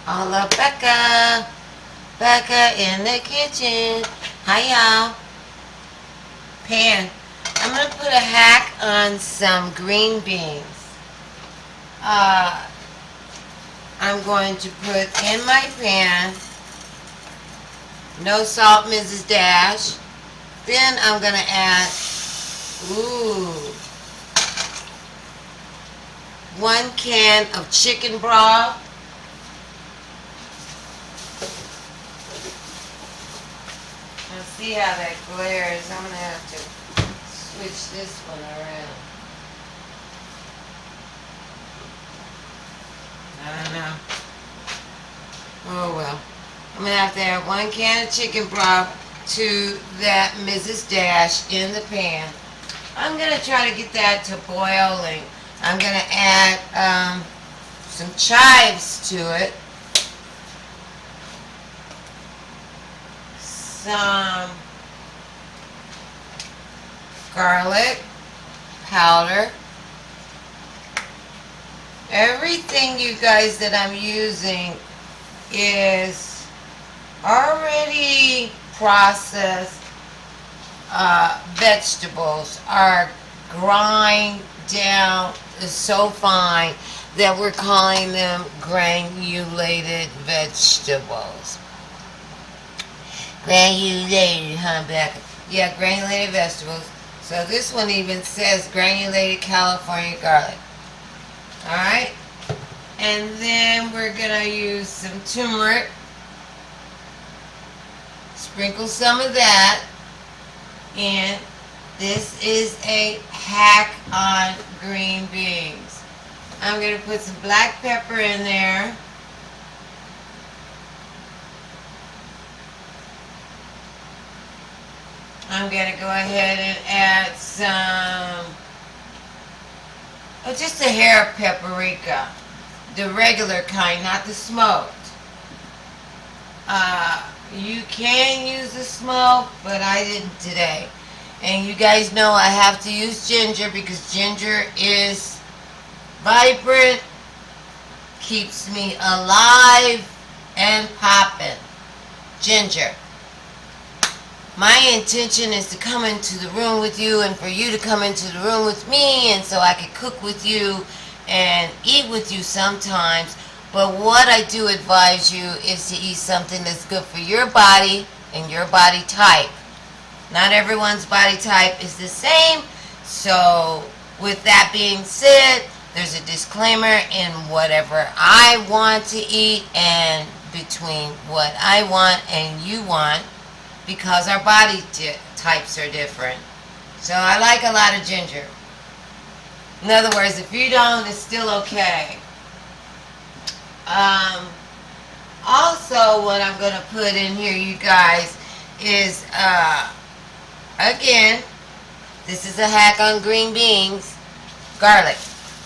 Holla Becca. Becca in the kitchen. Hi y'all. Pan. I'm going to put a hack on some green beans. I'm going to put in my pan, no salt, Mrs. Dash. Then I'm going to add, 1 can of chicken broth. Let's see how that glares. I'm going to have to switch this one around. I don't know. Oh well. I'm going to have to add 1 can of chicken broth to that Mrs. Dash in the pan. I'm going to try to get that to boiling. I'm going to add some chives to it. Some garlic powder. Everything, you guys, that I'm using is already processed vegetables. Are grind down so fine that we're calling them granulated vegetables. Granulated, huh, Becca? Yeah, granulated vegetables. So this one even says granulated California garlic. Alright? And then we're going to use some turmeric. Sprinkle some of that. And this is a hack on green beans. I'm going to put some black pepper in there. I'm going to go ahead and add some, just a hair of paprika. The regular kind, not the smoked. You can use the smoked, but I didn't today. And you guys know I have to use ginger because ginger is vibrant, keeps me alive and popping. Ginger. My intention is to come into the room with you and for you to come into the room with me, and so I can cook with you and eat with you sometimes. But what I do advise you is to eat something that's good for your body and your body type. Not everyone's body type is the same. So with that being said, there's a disclaimer in whatever I want to eat and between what I want and you want, because our body types are different. So I like a lot of ginger. In other words, if you don't, it's still okay. Also, what I'm going to put in here, you guys, is, again, this is a hack on green beans, garlic.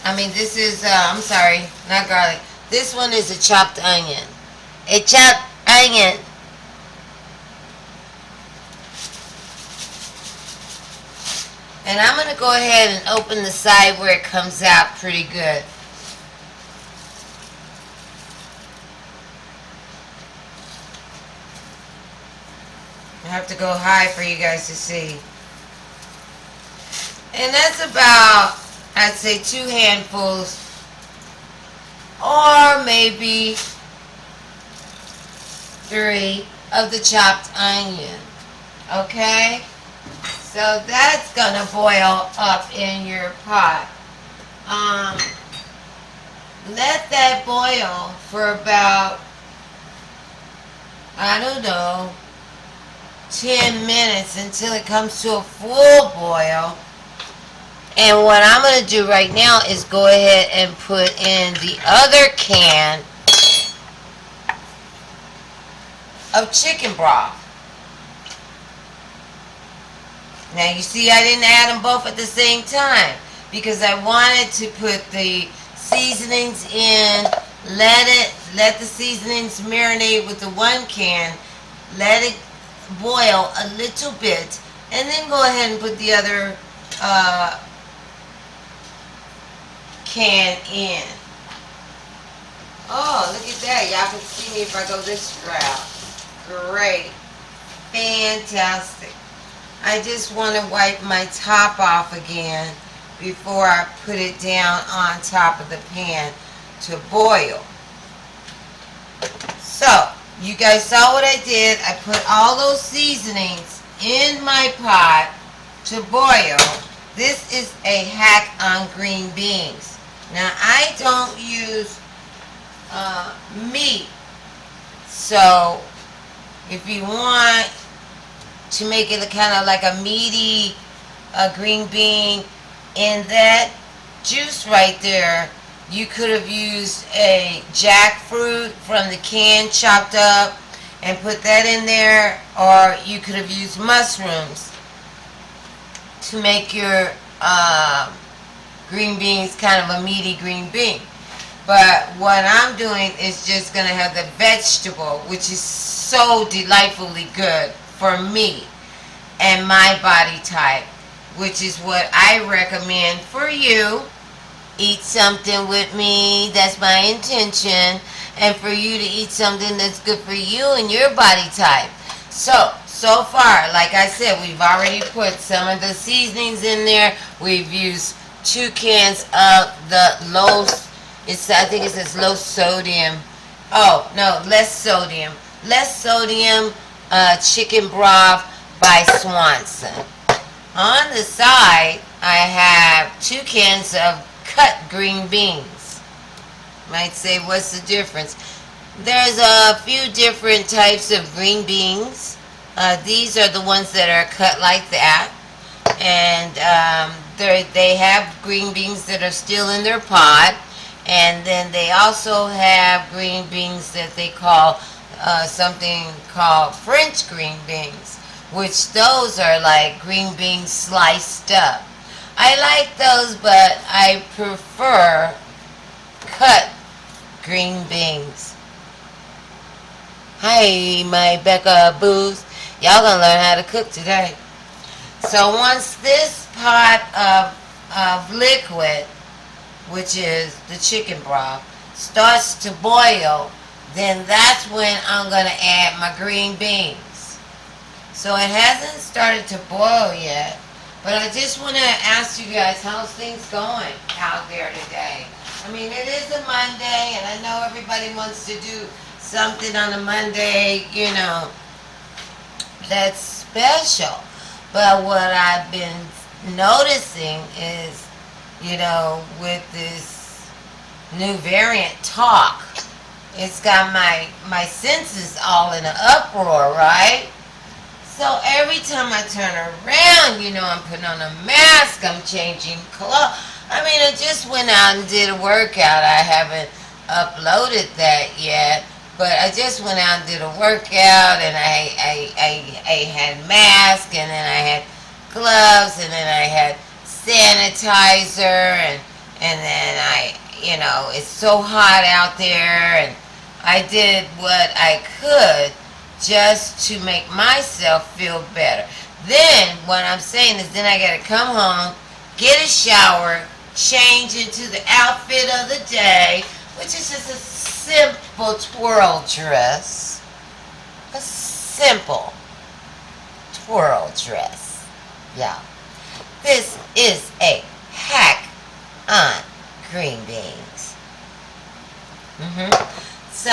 I mean, this is, I'm sorry, not garlic. This one is a chopped onion. A chopped onion. And I'm going to go ahead and open the side where it comes out pretty good. I have to go high for you guys to see. And that's about, I'd say, 2 handfuls or maybe 3 of the chopped onion. Okay? So that's going to boil up in your pot. Let that boil for about, I don't know, 10 minutes until it comes to a full boil. And what I'm going to do right now is go ahead and put in the other can of chicken broth. Now you see I didn't add them both at the same time because I wanted to put the seasonings in, let the seasonings marinate with the 1 can, let it boil a little bit, and then go ahead and put the other can in. Oh, look at that. Y'all can see me if I go this route. Great. Fantastic. I just want to wipe my top off again before I put it down on top of the pan to boil. So, you guys saw what I did. I put all those seasonings in my pot to boil. This is a hack on green beans. Now, I don't use meat. So, if you want to make it kind of like a meaty green bean, in that juice right there, you could have used a jackfruit from the can chopped up and put that in there, or you could have used mushrooms to make your green beans kind of a meaty green bean. But what I'm doing is just going to have the vegetable, which is so delightfully good for me and my body type, which is what I recommend for you. Eat something with me, that's my intention, and for you to eat something that's good for you and your body type. So far, like I said, we've already put some of the seasonings in there. We've used 2 cans of the low, I think it says low sodium. Oh, no, less sodium. Less sodium chicken broth by Swanson. On the side, I have 2 cans of cut green beans. Might say, what's the difference? There's a few different types of green beans. These are the ones that are cut like that. And they have green beans that are still in their pot. And then they also have green beans that they call something called French green beans, which those are like green beans sliced up. I like those, but I prefer cut green beans. Hi, my BECCABOOS. Y'all gonna learn how to cook today. So once this pot of liquid, which is the chicken broth, starts to boil, then that's when I'm gonna add my green beans. So it hasn't started to boil yet, but I just want to ask you guys, how's things going out there today? I mean, it is a Monday, and I know everybody wants to do something on a Monday, you know, that's special. But what I've been noticing is, you know, with this new variant talk, it's got my senses all in an uproar, right? So every time I turn around, you know, I'm putting on a mask, I'm changing clothes. I mean, I just went out and did a workout. I haven't uploaded that yet, but I just went out and did a workout, and I had mask, and then I had gloves, and then I had sanitizer, and then you know, it's so hot out there, and I did what I could just to make myself feel better. Then, what I'm saying is, then I gotta come home, get a shower, change into the outfit of the day, which is just a simple twirl dress. A simple twirl dress. Yeah. This is a hack on green beans. So,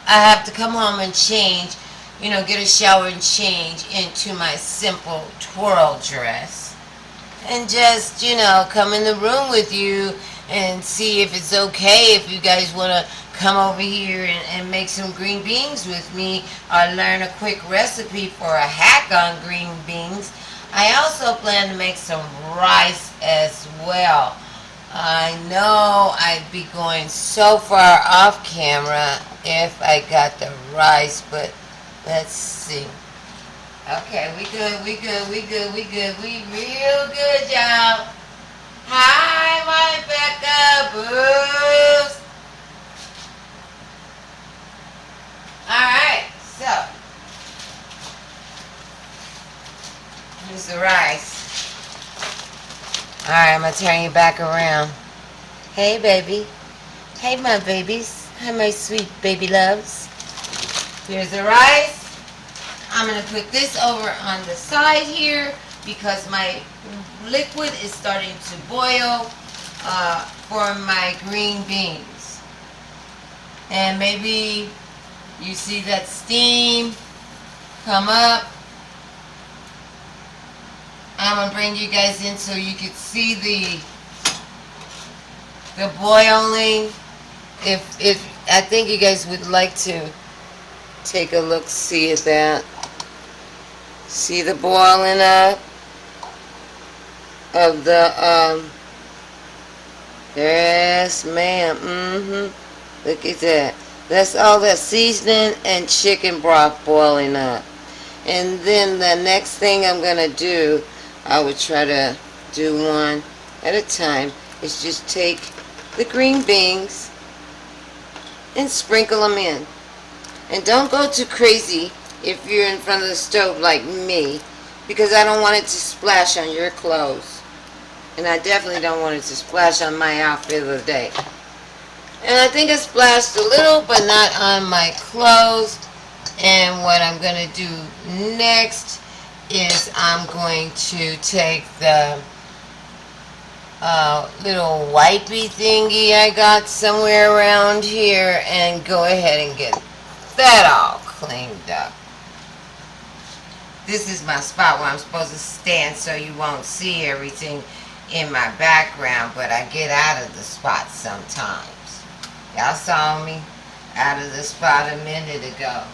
I have to come home and change, you know, get a shower and change into my simple twirl dress. And just, you know, come in the room with you and see if it's okay if you guys want to come over here and make some green beans with me, or learn a quick recipe for a hack on green beans. I also plan to make some rice as well. I know I'd be going so far off camera if I got the rice, but let's see. Okay, we good, we good, we good, we good, we real good, y'all. Hi, my BECCABOOS. Alright, so here's the rice. Alright, I'm going to turn you back around. Hey, baby. Hey, my babies. Hi, my sweet baby loves. Here's the rice. I'm going to put this over on the side here because my liquid is starting to boil for my green beans. And maybe you see that steam come up. I'm going to bring you guys in so you can see the boiling. If I think you guys would like to take a look, see at that. See the boiling up of the yes ma'am, look at that. That's all that seasoning and chicken broth boiling up. And then the next thing I'm gonna do, I would try to do one at a time, is just take the green beans and sprinkle them in. And don't go too crazy if you're in front of the stove like me, because I don't want it to splash on your clothes. And I definitely don't want it to splash on my outfit of the day. And I think it splashed a little, but not on my clothes. And what I'm going to do next is I'm going to take the little wipey thingy I got somewhere around here and go ahead and get that all cleaned up. This is my spot where I'm supposed to stand so you won't see everything in my background, but I get out of the spot sometimes. Y'all saw me out of the spot a minute ago.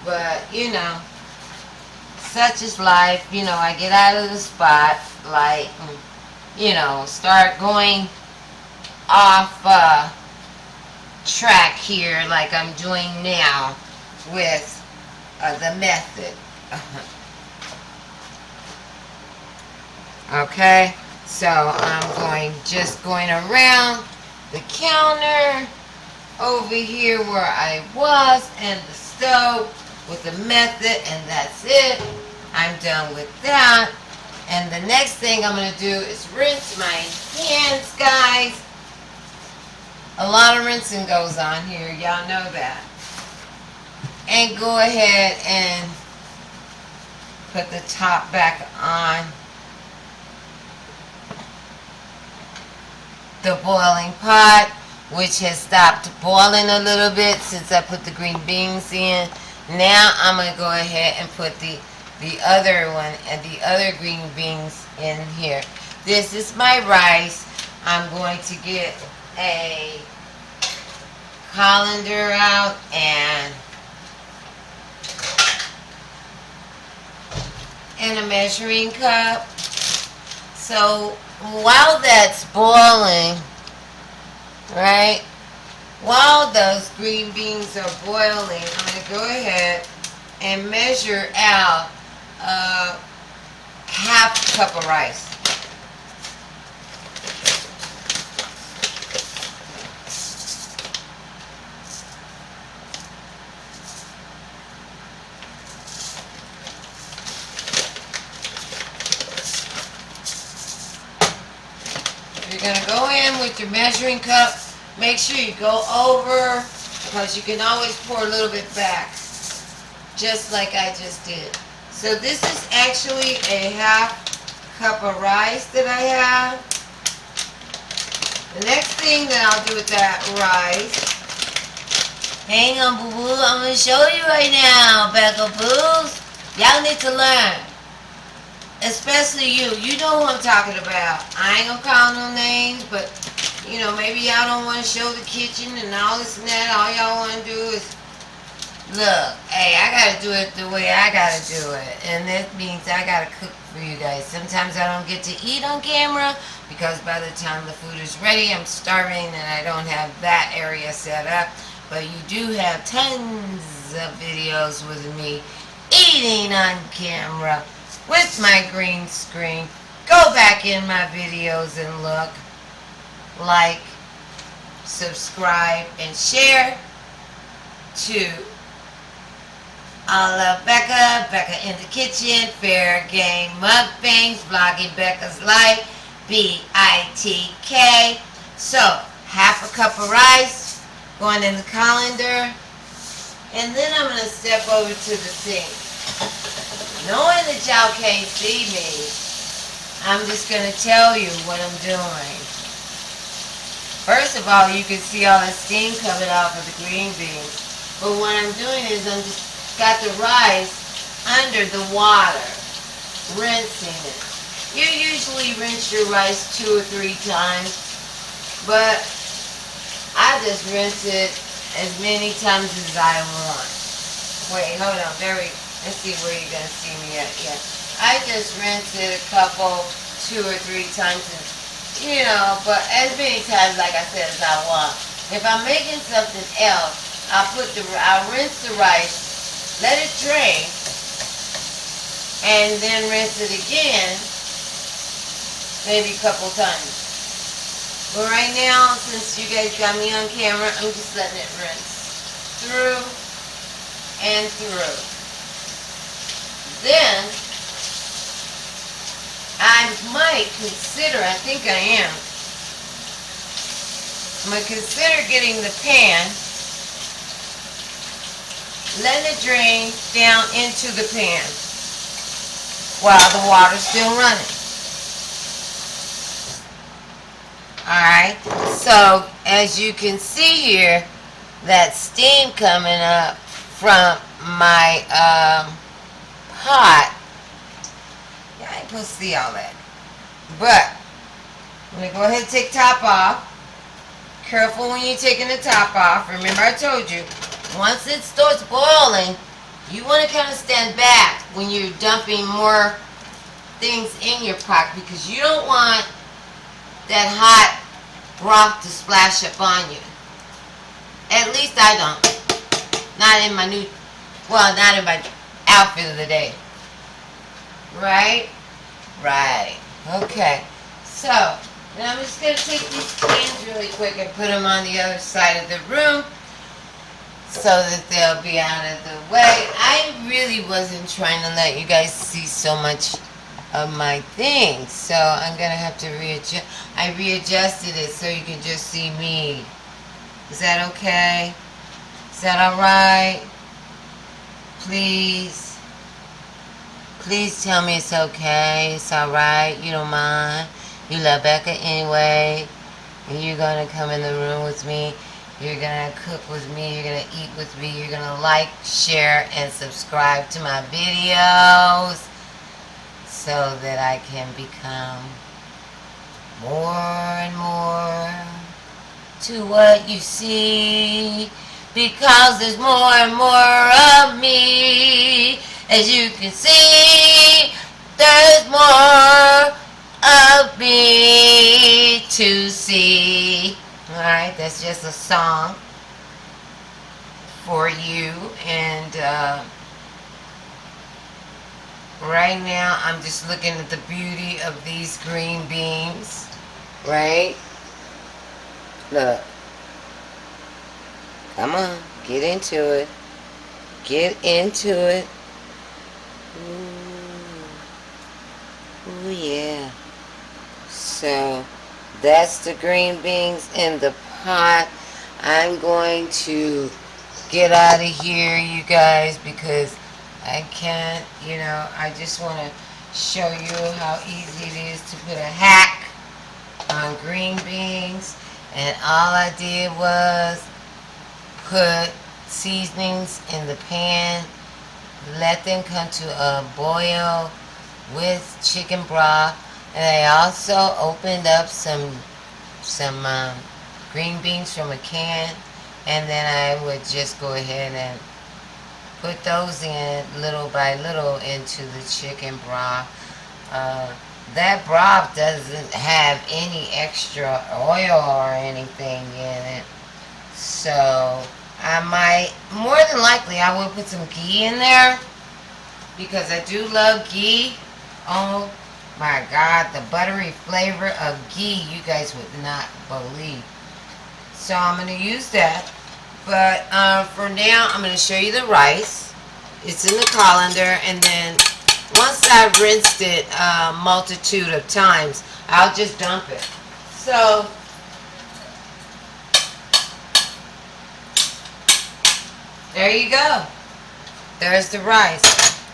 But, you know, such is life. You know, I get out of the spot, like, you know, start going off track here like I'm doing now with the method. Okay, so I'm just going around the counter over here where I was and the stove with the method, and that's it. I'm done with that. And the next thing I'm going to do is rinse my hands, guys. A lot of rinsing goes on here, y'all know that. And go ahead and put the top back on the boiling pot, which has stopped boiling a little bit since I put the green beans in. Now I'm going to go ahead and put the other one and the other green beans in here. This is my rice. I'm going to get a colander out and a measuring cup. So while that's boiling, right, while those green beans are boiling, I'm going to go ahead and measure out half a cup of rice. You're going to go in with your measuring cup. Make sure you go over, because you can always pour a little bit back, just like I just did. So this is actually a half cup of rice that I have. The next thing that I'll do with that rice, hang on, boo-boo, I'm going to show you right now, BECCABOOS. Y'all need to learn. Especially you. You know who I'm talking about. I ain't going to call no names, but, you know, maybe y'all don't want to show the kitchen and all this and that. All y'all want to do is, look, hey, I got to do it the way I got to do it. And that means I got to cook for you guys. Sometimes I don't get to eat on camera because by the time the food is ready, I'm starving and I don't have that area set up. But you do have tons of videos with me eating on camera with my green screen. Go back in my videos and look, like, subscribe, and share to all of Becca in the kitchen, fair game mukbangs, vlogging Becca's life, BITK. So half a cup of rice, going in the colander. And then I'm going to step over to the sink. Knowing that y'all can't see me, I'm just going to tell you what I'm doing. First of all, you can see all the steam coming off of the green beans. But what I'm doing is I'm just got the rice under the water, rinsing it. You usually rinse your rice 2 or 3 times, but I just rinse it as many times as I want. Wait, hold on. Let's see where you're going to see me at. Yeah. I just rinse it a couple, 2 or 3 times, and, but as many times, like I said, as I want. If I'm making something else, I'll rinse the rice, let it drain, and then rinse it again, maybe a couple times. But right now, since you guys got me on camera, I'm just letting it rinse through and through. Then, I might consider, I think I am, I'm going to consider getting the pan, letting it drain down into the pan while the water's still running. Alright, so as you can see here, that steam coming up from my pot. Yeah, I ain't supposed to see all that. But, I'm going to go ahead and take top off. Careful when you're taking the top off. Remember I told you, once it starts boiling, you want to kind of stand back when you're dumping more things in your pot because you don't want that hot broth to splash up on you. At least I don't. Not in my not in my outfit of the day. Right? Right. Okay. So, now I'm just going to take these cans really quick and put them on the other side of the room so that they'll be out of the way. I really wasn't trying to let you guys see so much of my things, so I'm gonna have to readjust. I readjusted it so you can just see me. Is that okay? Is that alright? Please tell me it's okay. It's alright. You don't mind. You love Becca anyway, and you're gonna come in the room with me. You're gonna cook with me. You're gonna eat with me. You're gonna like, share, and subscribe to my videos, so that I can become more and more to what you see, because there's more and more of me. As you can see, there's more of me to see. Alright, that's just a song for you, and right now, I'm just looking at the beauty of these green beans, right? Look. Come on, get into it. Get into it. Ooh, yeah. So, that's the green beans in the pot. I'm going to get out of here, you guys, because I can't, I just want to show you how easy it is to put a hack on green beans. And all I did was put seasonings in the pan, let them come to a boil with chicken broth, and I also opened up some green beans from a can, and then I would just go ahead and put those in little by little into the chicken broth. That broth doesn't have any extra oil or anything in it, so I might, more than likely, I will put some ghee in there, because I do love ghee. Oh my God, the buttery flavor of ghee, you guys would not believe. So I'm going to use that. But for now, I'm going to show you the rice. It's in the colander, and then once I've rinsed it a multitude of times, I'll just dump it. So There you go. There's the rice.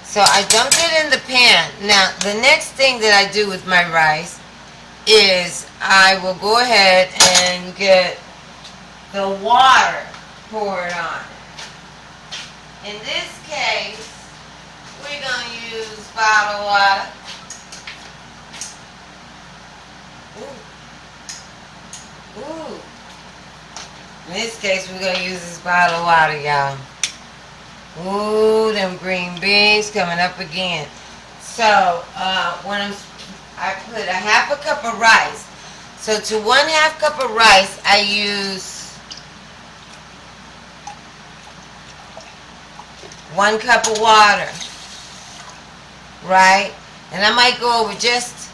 So I dumped it in the pan. Now, the next thing that I do with my rice is I will go ahead and get the water poured on it. In this case, we're going to use bottled water. Ooh. In this case, we're going to use this bottled water, y'all. Ooh, them green beans coming up again. So, I put a half a cup of rice. So to 1/2 cup of rice, I use 1 cup of water, right? And I might go over just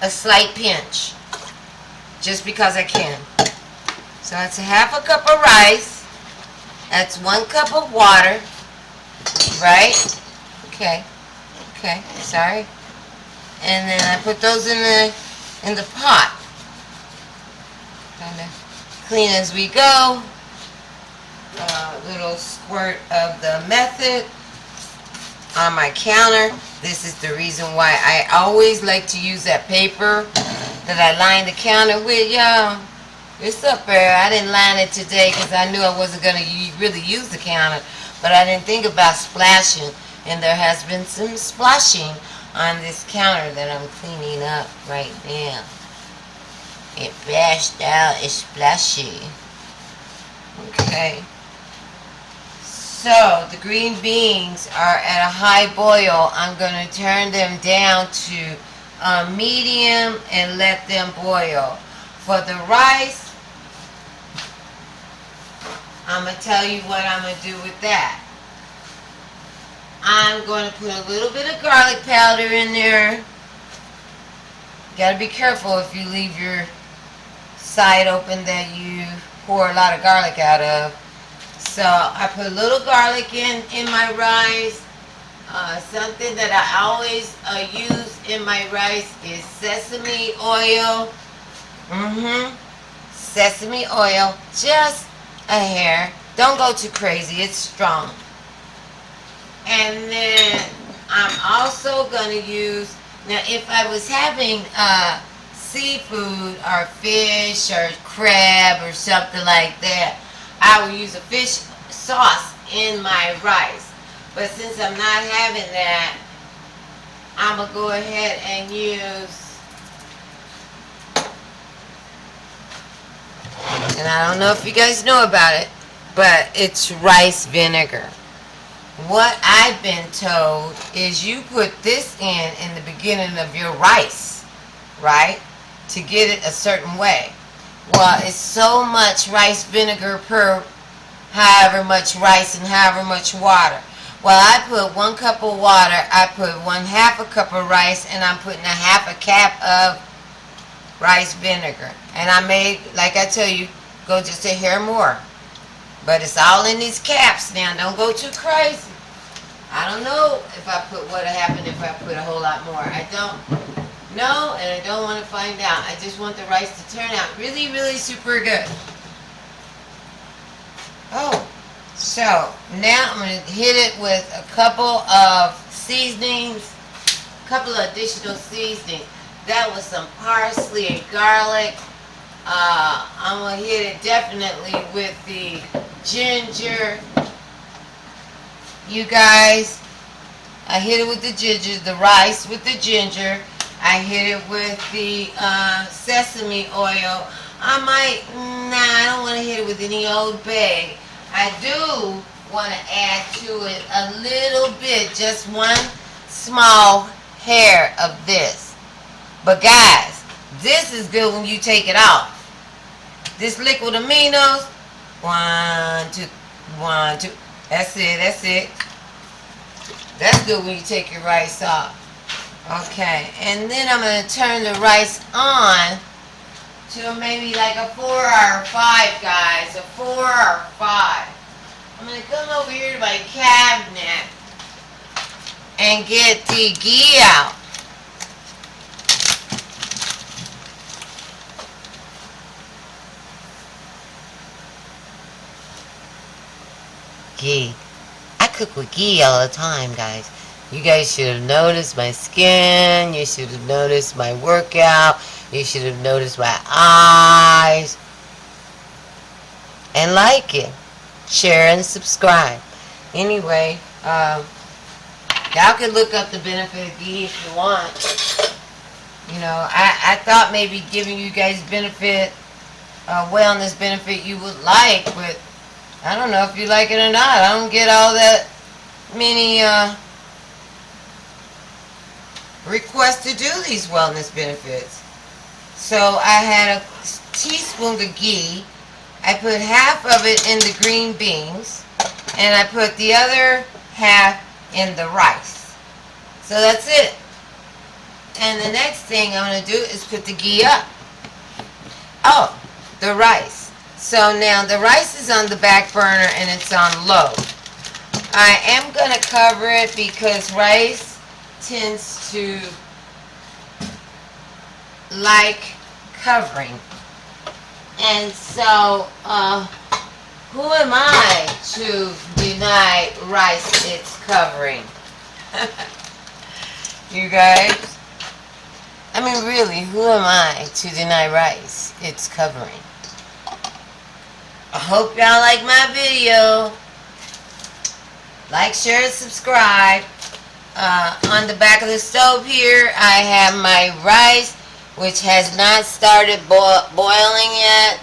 a slight pinch, just because I can. So that's a half a cup of rice. That's 1 cup of water, right? Okay, sorry. And then I put those in the pot. Kind of clean as we go. A little squirt of the method on my counter. This is the reason why I always like to use that paper that I line the counter with, y'all. It's up there. I didn't line it today because I knew I wasn't going to really use the counter, but I didn't think about splashing, and there has been some splashing on this counter that I'm cleaning up right now. It bashed out, it's splashy. Okay. So the green beans are at a high boil. I'm going to turn them down to medium and let them boil. For the rice, I'm going to tell you what I'm going to do with that. I'm going to put a little bit of garlic powder in there. You got to be careful if you leave your side open that you pour a lot of garlic out of. So I put a little garlic in my rice. Something that I always use in my rice is sesame oil. Sesame oil, just a hair. Don't go too crazy, it's strong. And then I'm also going to use, now if I was having seafood or fish or crab or something like that, I would use a fish sauce in my rice. But since I'm not having that, I'm going to go ahead and use, and I don't know if you guys know about it, but it's rice vinegar. What I've been told is you put this in the beginning of your rice, right, to get it a certain way. Well, it's so much rice vinegar per however much rice and however much water. Well, I put 1 cup of water, I put 1/2 a cup of rice, and I'm putting 1/2 a cap of rice vinegar. And I made, like I tell you, go just a hair more. But it's all in these caps now. Don't go too crazy. I don't know if I put what would happen if I put a whole lot more. I don't know, and I don't want to find out. I just want the rice to turn out really, really super good. Oh, so now I'm going to hit it with a couple of seasonings, a couple of additional seasonings. That was some parsley and garlic. I'm going to hit it definitely with the ginger. You guys, I hit it with the ginger, the rice with the ginger. I hit it with the sesame oil. I don't want to hit it with any old bag. I do want to add to it a little bit, just 1 small hair of this. But guys, this is good when you take it off. This liquid aminos, 1, 2, 1, 2. That's it. That's good when you take your rice off. Okay, and then I'm going to turn the rice on to maybe like a 4 or 5, guys. A 4 or 5. I'm going to come over here to my cabinet and get the ghee out. ghee. I cook with ghee all the time, guys. You guys should have noticed my skin. You should have noticed my workout. You should have noticed my eyes. And like it. Share and subscribe. Anyway, y'all can look up the benefit of ghee if you want. You know, I thought maybe giving you guys benefit, wellness benefit you would like, but I don't know if you like it or not. I don't get all that many requests to do these wellness benefits. So I had a teaspoon of ghee. I put half of it in the green beans, and I put the other half in the rice. So that's it. And the next thing I'm going to do is put the ghee up. Oh, the rice. So now the rice is on the back burner and it's on low. I am going to cover it because rice tends to like covering. And so, who am I to deny rice its covering? You guys? I mean, really, who am I to deny rice its covering? I hope y'all like my video. Like, share, and subscribe. On the back of the stove here, I have my rice, which has not started boiling yet.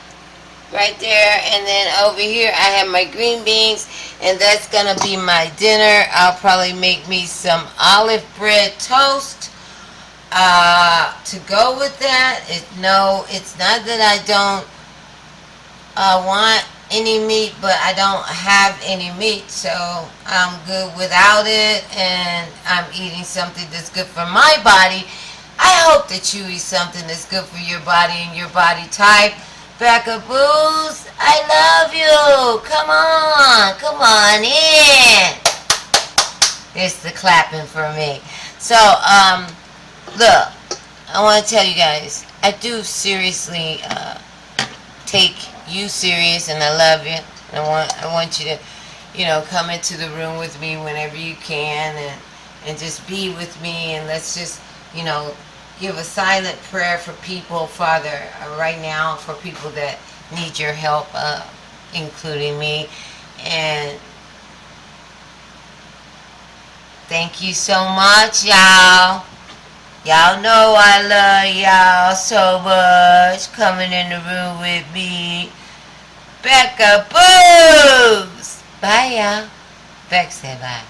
Right there. And then over here, I have my green beans. And that's going to be my dinner. I'll probably make me some olive bread toast to go with that. No, it's not that I don't want any meat, but I don't have any meat, so I'm good without it, and I'm eating something that's good for my body. I hope that you eat something that's good for your body and your body type. BECCABOOS, I love you. Come on in. It's the clapping for me. So, look, I want to tell you guys, I do seriously take you serious, and I love you. And I want you to, you know, come into the room with me whenever you can, and just be with me, and let's just, you know, give a silent prayer for people, Father, right now, for people that need your help, including me. And thank you so much, y'all. Y'all know I love y'all so much. Coming in the room with me. BECCABOOS. Bye, y'all. Beck said bye.